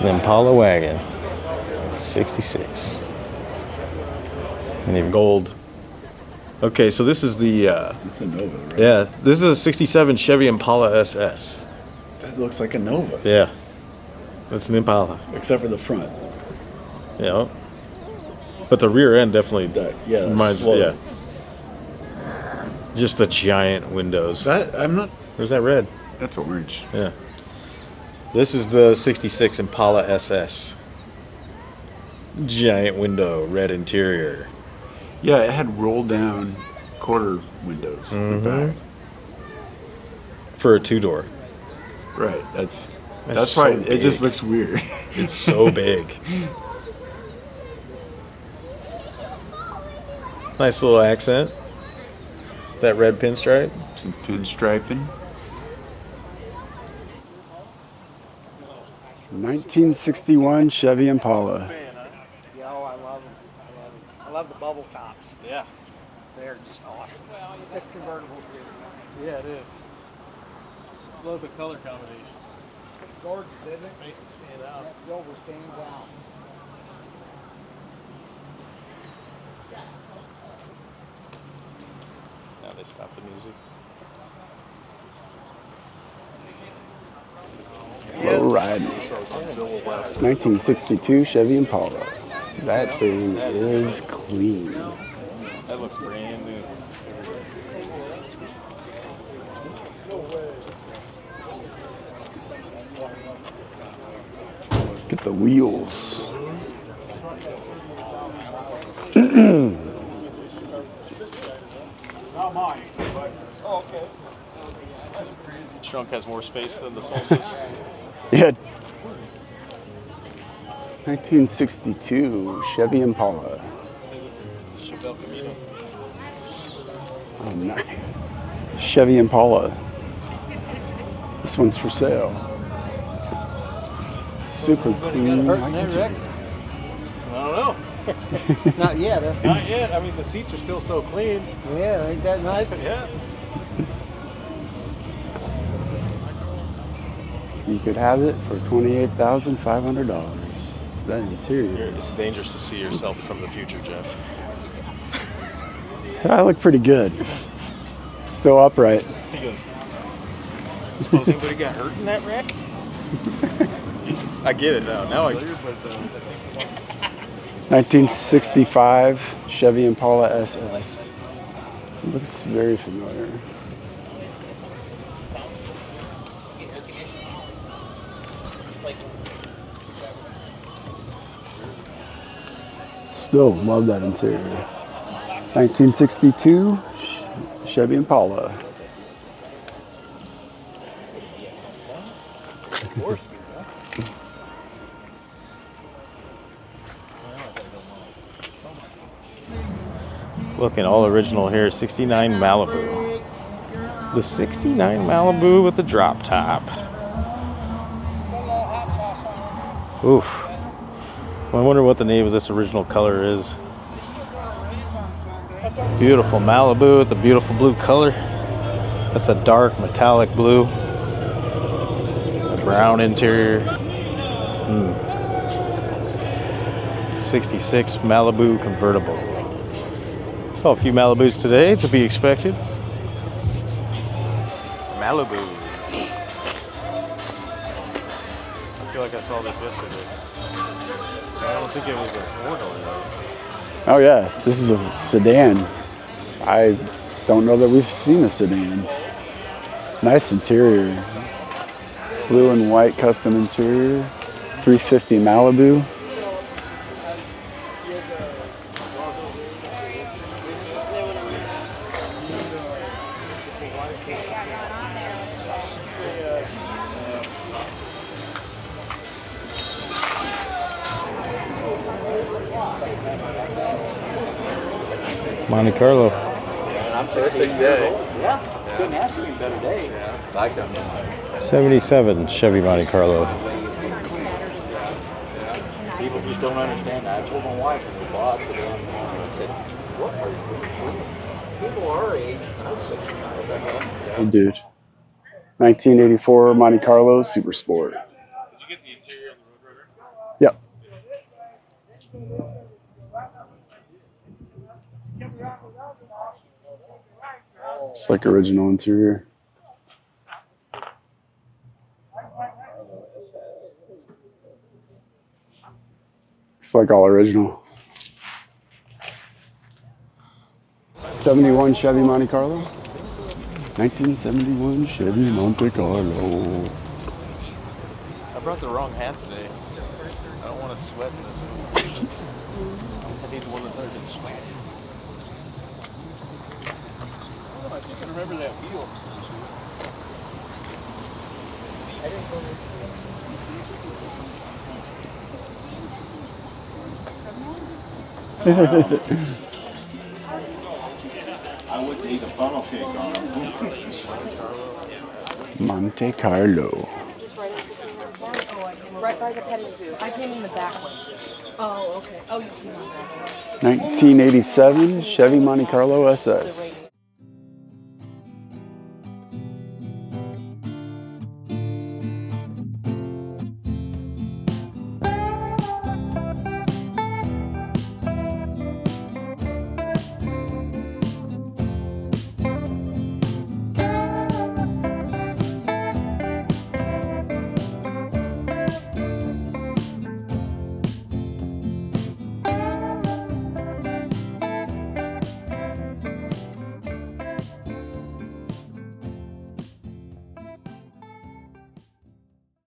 an Impala wagon. 66. And even gold. Okay, so this is the... this is a Nova, right? Yeah, this is a 67 Chevy Impala SS. That looks like a Nova. Yeah. That's an Impala. Except for the front. Yeah. But the rear end definitely reminds me. Yeah. Just the giant windows. I'm not... Where's that red? That's orange. Yeah. This is the 66 Impala SS. Giant window, red interior. Yeah, it had roll down quarter windows in the back. For a two-door. Right. That's so why big. it just looks weird. It's so big. Nice little accent. That red pinstripe. Some pinstriping. 1961 Chevy Impala. Yeah, oh, I love them. I love the bubble tops. Yeah. They're just awesome. This convertible is really nice. Yeah, it is. Love the color combination. It's gorgeous, isn't it? Makes it stand out. That silver stands out. Now they stop the music. Low riding. 1962 Chevy Impala. That thing is clean. That looks brand new. Look at the wheels. Not mine. Oh, okay. Trunk has more space than the Solstice. Yeah. 1962 Chevy Impala. It's a Chevelle Camino. Oh, nice. Chevy Impala. This one's for sale. Super clean. Hurting that, Rick? I don't know. Not yet, huh? Not yet. I mean, the seats are still so clean. Yeah, ain't that nice? Yeah. You could have it for $28,500. That interior. It's dangerous to see yourself from the future, Jeff. I look pretty good. Still upright. He goes, suppose anybody got hurt in that wreck? I get it now. Now I... 1965 Chevy Impala SS. Looks very familiar. Still love that interior. 1962 Chevy Impala. Looking all original here, 69 Malibu. The 69 Malibu with the drop top. Oof. I wonder what the name of this original color is. Beautiful Malibu with the beautiful blue color. That's a dark metallic blue. A brown interior. 66 Malibu convertible. Saw a few Malibus today, to be expected. Malibu. I feel like I saw this yesterday. I don't think it was a four-door though. Oh yeah, this is a sedan. I don't know that we've seen a sedan. Nice interior. Blue and white custom interior. 350 Malibu. Monte Carlo. Perfect day. Yeah. Couldn't ask for a better day. Yeah, like them. 77 Chevy Monte Carlo. People just don't understand. I told my wife when we bought it, I said, what are you doing? People our age, I'm 65. Oh, dude. 1984 Monte Carlo Super Sport. Did you get the interior of the Road It's like original interior. It's like all original. 71 Chevy Monte Carlo. 1971 Chevy Monte Carlo. I brought the wrong hat today. I don't want to sweat in this one. I need one that doesn't sweat. Oh, I think I remember that wheel. I would eat a funnel cake on them. Monte Carlo. Right by the petting zoo. I came in the back one. Oh, okay. Oh, you came in the back one. 1987 Chevy Monte Carlo SS.